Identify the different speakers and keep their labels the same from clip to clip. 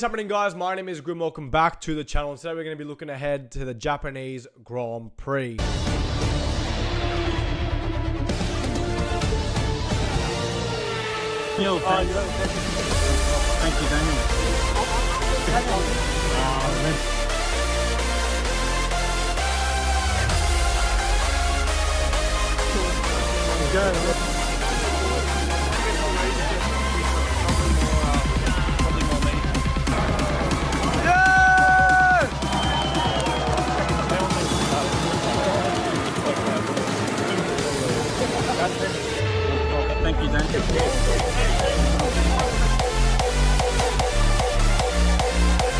Speaker 1: What's happening, guys? My name is Grim. Welcome back to the channel. Today we're going to be looking ahead to the Japanese Grand Prix.
Speaker 2: Yo, thank you, Daniel. Thank you, Daniel.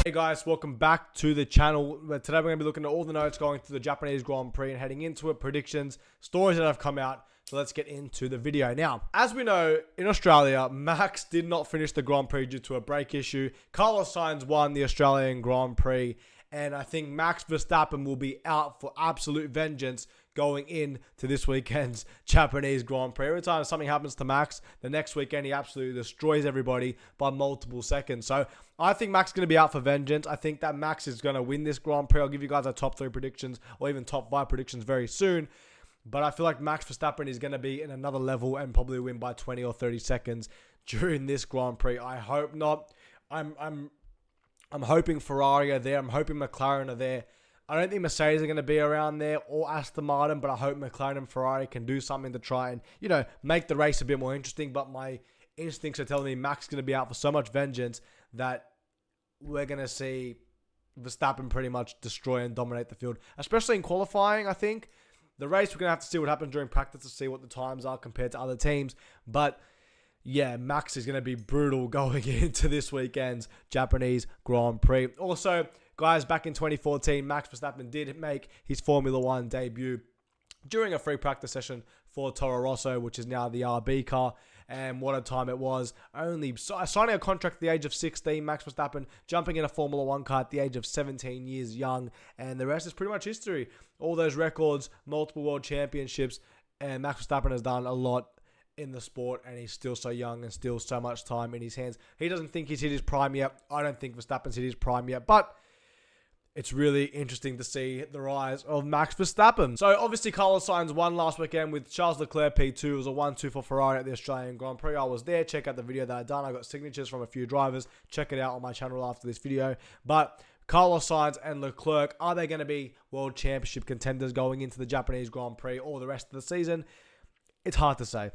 Speaker 1: Hey guys, welcome back to the channel. Today we're going to be looking at all the notes going through the Japanese Grand Prix and heading into it, predictions, stories that have come out. So let's get into the video. Now, as we know, in Australia, Max did not finish the Grand Prix due to a brake issue. Carlos Sainz won the Australian Grand Prix, and I think Max Verstappen will be out for absolute vengeance going into this weekend's Japanese Grand Prix. Every time something happens to Max, the next weekend he absolutely destroys everybody by multiple seconds. So I think Max is going to be out for vengeance. I think that Max is going to win this Grand Prix. I'll give you guys our top 3 predictions or even top 5 predictions very soon. But I feel like Max Verstappen is going to be in another level and probably win by 20 or 30 seconds during this Grand Prix. I hope not. I'm hoping Ferrari are there. I'm hoping McLaren are there. I don't think Mercedes are going to be around there or Aston Martin, but I hope McLaren and Ferrari can do something to try and, make the race a bit more interesting. But my instincts are telling me Max is going to be out for so much vengeance that we're going to see Verstappen pretty much destroy and dominate the field, especially in qualifying, I think. The race, we're going to have to see what happens during practice to see what the times are compared to other teams. But yeah, Max is going to be brutal going into this weekend's Japanese Grand Prix. Also, guys, back in 2014, Max Verstappen did make his Formula 1 debut during a free practice session for Toro Rosso, which is now the RB car. And what a time it was. Only signing a contract at the age of 16, Max Verstappen jumping in a Formula 1 car at the age of 17 years young. And the rest is pretty much history. All those records, multiple world championships, and Max Verstappen has done a lot in the sport, and he's still so young and still so much time in his hands. He doesn't think he's hit his prime yet. I don't think Verstappen's hit his prime yet, but it's really interesting to see the rise of Max Verstappen. So obviously Carlos Sainz won last weekend with Charles Leclerc P2. It was a 1-2 for Ferrari at the Australian Grand Prix. I was there. Check out the video that I done. I got signatures from a few drivers. Check it out on my channel after this video. But Carlos Sainz and Leclerc, are they going to be world championship contenders going into the Japanese Grand Prix or the rest of the season? It's hard to say.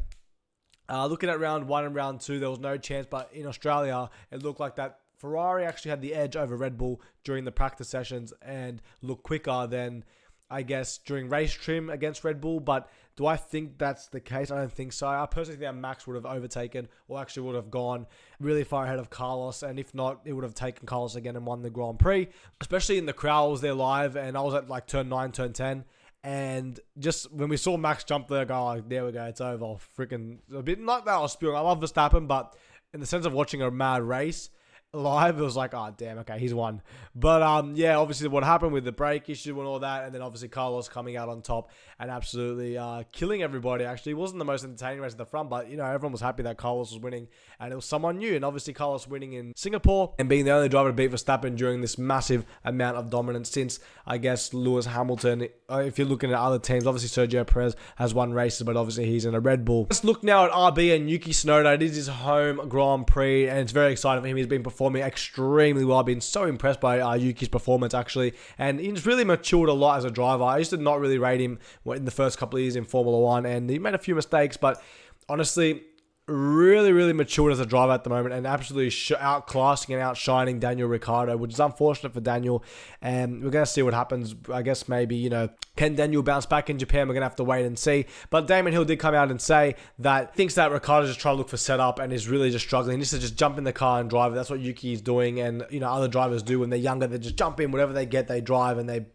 Speaker 1: Looking at round 1 and round 2, there was no chance, but in Australia, it looked like that Ferrari actually had the edge over Red Bull during the practice sessions and looked quicker than, I guess, during race trim against Red Bull. But do I think that's the case? I don't think so. I personally think that Max would have overtaken or actually would have gone really far ahead of Carlos. And if not, it would have taken Carlos again and won the Grand Prix. Especially in the crowd, I was there live and I was at like turn 9, turn 10. And just when we saw Max jump there, go, like, there we go, it's over. Freaking, a bit like that I was spewing. I love Verstappen, but in the sense of watching a mad race live, it was like, oh damn, okay, he's won. But yeah, obviously what happened with the brake issue and all that, and then obviously Carlos coming out on top and absolutely killing everybody. Actually, it wasn't the most entertaining race at the front, but everyone was happy that Carlos was winning, and it was someone new. And obviously Carlos winning in Singapore and being the only driver to beat Verstappen during this massive amount of dominance since, I guess, Lewis Hamilton. If you're looking at other teams, obviously Sergio Perez has won races, but obviously he's in a Red Bull. Let's look now at RB and Yuki Tsunoda. It is his home Grand Prix, and it's very exciting for him. He's been performing extremely well. I've been so impressed by Yuki's performance, actually, and he's really matured a lot as a driver. I used to not really rate him in the first couple of years in Formula 1, and he made a few mistakes, but honestly, really matured as a driver at the moment and absolutely outclassing and outshining Daniel Ricciardo, which is unfortunate for Daniel. And we're going to see what happens. I guess maybe, can Daniel bounce back in Japan? We're going to have to wait and see. But Damon Hill did come out and say that thinks that Ricciardo just trying to look for setup and is really just struggling. He needs to just jump in the car and drive it. That's what Yuki is doing. And, other drivers do when they're younger. They just jump in, whatever they get, they drive and they,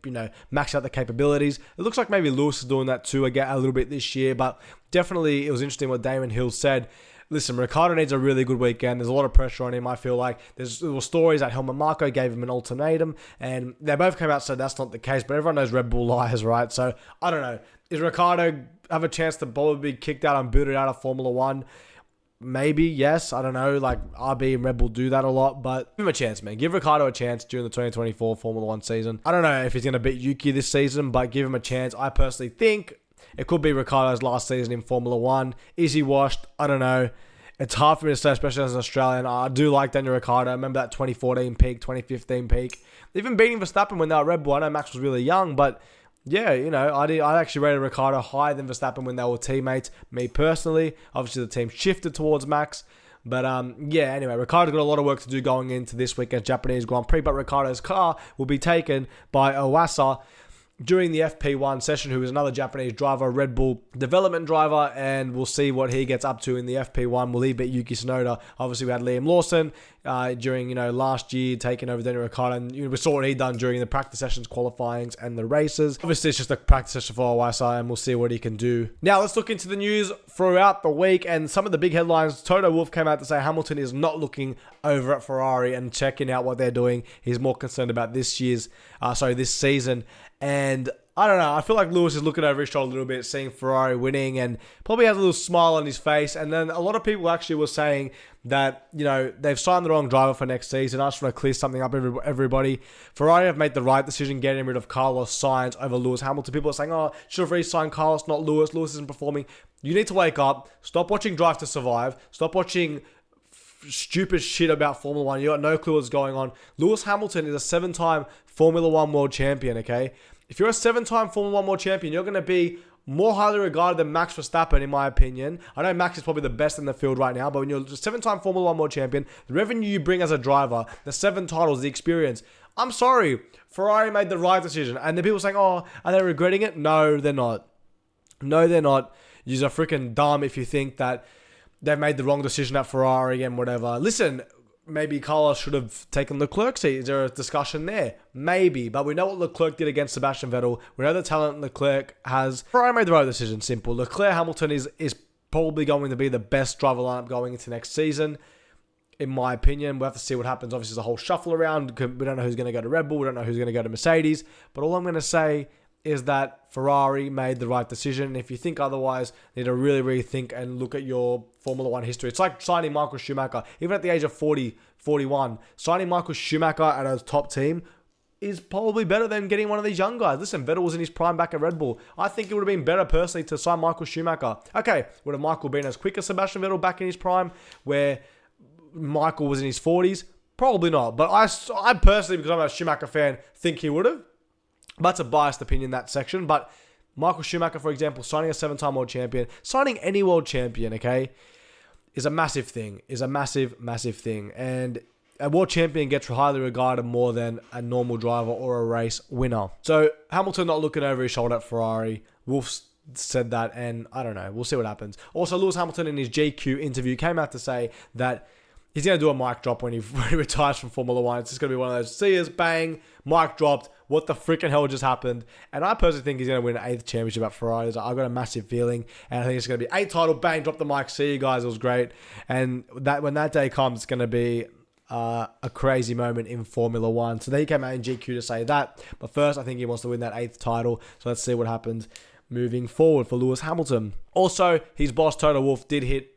Speaker 1: max out their capabilities. It looks like maybe Lewis is doing that too again a little bit this year. But definitely it was interesting what Damon Hill said. Listen, Ricciardo needs a really good weekend. There's a lot of pressure on him. I feel like there were stories that Helmut Marko gave him an ultimatum, and they both came out and said that's not the case, but everyone knows Red Bull lies, right? So, I don't know. Is Ricciardo have a chance to probably be kicked out and booted out of Formula 1? maybe, yes. I don't know. Like, RB and Red Bull do that a lot, but give him a chance, man. Give Ricciardo a chance during the 2024 Formula 1 season. I don't know if he's going to beat Yuki this season, but give him a chance. I personally think it could be Ricciardo's last season in Formula 1. Is he washed? I don't know. It's hard for me to say, especially as an Australian. I do like Daniel Ricciardo. I remember that 2014 peak, 2015 peak. Even beating Verstappen when they were Red Bull. I know Max was really young, but yeah, you know, I actually rated Ricciardo higher than Verstappen when they were teammates. Me personally, obviously the team shifted towards Max. But yeah, anyway, Ricciardo's got a lot of work to do going into this weekend's Japanese Grand Prix. But Ricciardo's car will be taken by Iwasa during the FP1 session, who is another Japanese driver, Red Bull development driver, and we'll see what he gets up to in the FP1. Will he beat Yuki Tsunoda? Obviously, we had Liam Lawson during, last year, taking over Daniel Ricciardo, and we saw what he done during the practice sessions, qualifyings, and the races. Obviously, it's just a practice session for Iwasa, and we'll see what he can do. Now, let's look into the news throughout the week, and some of the big headlines. Toto Wolff came out to say Hamilton is not looking over at Ferrari and checking out what they're doing. He's more concerned about this season. And I don't know, I feel like Lewis is looking over his shoulder a little bit, seeing Ferrari winning, and probably has a little smile on his face. And then a lot of people actually were saying that, they've signed the wrong driver for next season. I just want to clear something up, everybody. Ferrari have made the right decision getting rid of Carlos Sainz over Lewis Hamilton. People are saying, should have re-signed Carlos, not Lewis. Lewis isn't performing. You need to wake up. Stop watching Drive to Survive. Stop watching stupid shit about Formula 1. You got no clue what's going on. Lewis Hamilton is a 7-time Formula 1 world champion, okay? If you're a 7-time Formula 1 world champion, you're going to be more highly regarded than Max Verstappen, in my opinion. I know Max is probably the best in the field right now, but when you're a 7-time Formula 1 world champion, the revenue you bring as a driver, the 7 titles, the experience, I'm sorry, Ferrari made the right decision. And the people saying, are they regretting it? No, they're not. No, they're not. You're freaking dumb if you think that they've made the wrong decision at Ferrari and whatever. Listen, maybe Carlos should have taken Leclerc's seat. Is there a discussion there? Maybe, but we know what Leclerc did against Sebastian Vettel. We know the talent Leclerc has. Ferrari made the right decision, simple. Leclerc Hamilton is probably going to be the best driver lineup going into next season, in my opinion. We'll have to see what happens. Obviously, there's a whole shuffle around. We don't know who's going to go to Red Bull. We don't know who's going to go to Mercedes. But all I'm going to say is that Ferrari made the right decision. If you think otherwise, you need to really, really think and look at your Formula 1 history. It's like signing Michael Schumacher. Even at the age of 40, 41, signing Michael Schumacher at a top team is probably better than getting one of these young guys. Listen, Vettel was in his prime back at Red Bull. I think it would have been better personally to sign Michael Schumacher. Okay, would have Michael been as quick as Sebastian Vettel back in his prime, where Michael was in his 40s? Probably not. But I personally, because I'm a Schumacher fan, think he would have. That's a biased opinion, that section. But Michael Schumacher, for example, signing a 7-time world champion, signing any world champion, okay, is a massive thing. Is a massive, massive thing. And a world champion gets highly regarded more than a normal driver or a race winner. So Hamilton not looking over his shoulder at Ferrari. Wolff said that, and I don't know. We'll see what happens. Also, Lewis Hamilton in his GQ interview came out to say that he's going to do a mic drop when he retires from Formula 1. It's just going to be one of those, see us, bang, mic dropped. What the freaking hell just happened? And I personally think he's going to win an 8th championship at Ferrari. I've got a massive feeling. And I think it's going to be 8th title, bang, drop the mic. See you guys, it was great. And that when that day comes, it's going to be a crazy moment in Formula 1. So he came out in GQ to say that. But first, I think he wants to win that 8th title. So let's see what happens moving forward for Lewis Hamilton. Also, his boss, Toto Wolff, did hit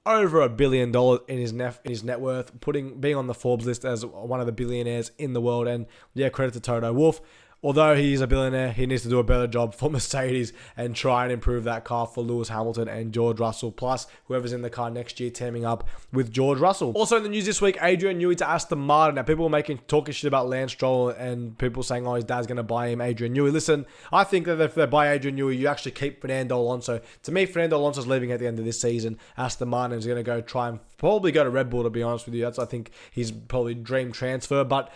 Speaker 1: over $1 billion in his net worth, being on the Forbes list as one of the billionaires in the world. And yeah, credit to Toto Wolff. Although he's a billionaire, he needs to do a better job for Mercedes and try and improve that car for Lewis Hamilton and George Russell, plus whoever's in the car next year teaming up with George Russell. Also in the news this week, Adrian Newey to Aston Martin. Now people were talking shit about Lance Stroll and people saying, his dad's going to buy him Adrian Newey. Listen, I think that if they buy Adrian Newey, you actually keep Fernando Alonso. To me, Fernando Alonso's leaving at the end of this season. Aston Martin is going to go try and probably go to Red Bull, to be honest with you. That's, I think, his probably dream transfer. But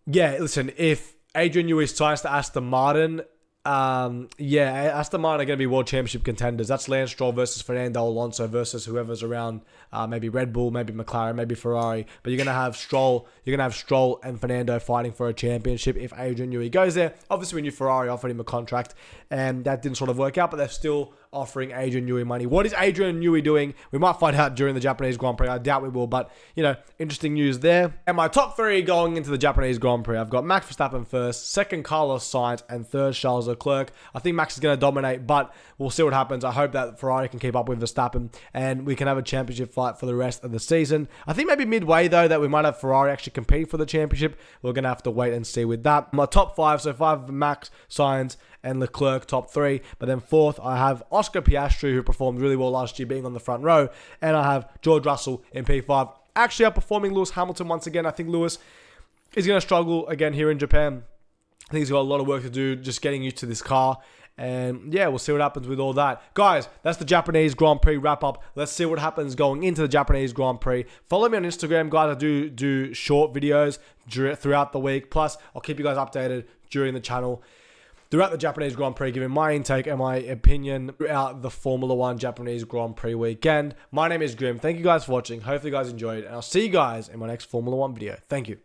Speaker 1: yeah, listen, if Adrian Newey signs to Aston Martin, Aston Martin are going to be world championship contenders. That's Lance Stroll versus Fernando Alonso versus whoever's around, maybe Red Bull, maybe McLaren, maybe Ferrari. But you're going to have Stroll and Fernando fighting for a championship if Adrian Newey goes there. Obviously, we knew Ferrari offered him a contract, and that didn't sort of work out, but they're still offering Adrian Newey money. What is Adrian Newey doing? We might find out during the Japanese Grand Prix. I doubt we will, but, you know, interesting news there. And my top 3 going into the Japanese Grand Prix, I've got Max Verstappen first, second Carlos Sainz, and third Charles Leclerc. I think Max is going to dominate, but we'll see what happens. I hope that Ferrari can keep up with Verstappen and we can have a championship fight for the rest of the season. I think maybe midway, though, that we might have Ferrari actually compete for the championship. We're going to have to wait and see with that. My top 5, so 5 Max, Sainz, and Leclerc, top 3. But then 4th, I have Oscar Piastri, who performed really well last year, being on the front row. And I have George Russell in P5. Actually outperforming Lewis Hamilton once again. I think Lewis is going to struggle again here in Japan. I think he's got a lot of work to do just getting used to this car. And yeah, we'll see what happens with all that. Guys, that's the Japanese Grand Prix wrap up. Let's see what happens going into the Japanese Grand Prix. Follow me on Instagram, guys. I do short videos throughout the week. Plus, I'll keep you guys updated during the channel throughout the Japanese Grand Prix, giving my intake and my opinion throughout the Formula 1 Japanese Grand Prix weekend. My name is Grim. Thank you guys for watching. Hopefully you guys enjoyed. And I'll see you guys in my next Formula 1 video. Thank you.